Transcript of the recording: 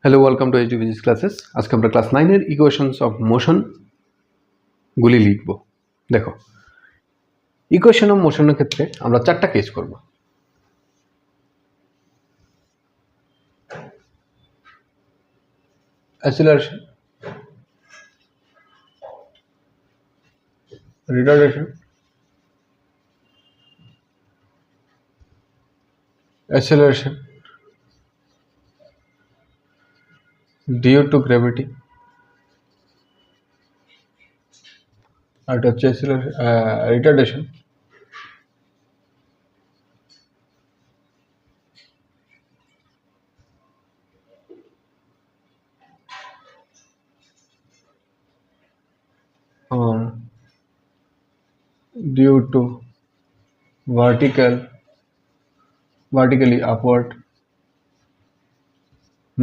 Hello, welcome to HD physics classes. আজকে আমরা class 9 এর ইকুয়েশনস অফ মোশন গুলি লিখব। দেখো, ইকুয়েশন অফ মোশনের ক্ষেত্রে আমরা চারটা কেস করব। Acceleration, retardation, acceleration due to gravity, আর এটা হচ্ছে retardation due to vertically upward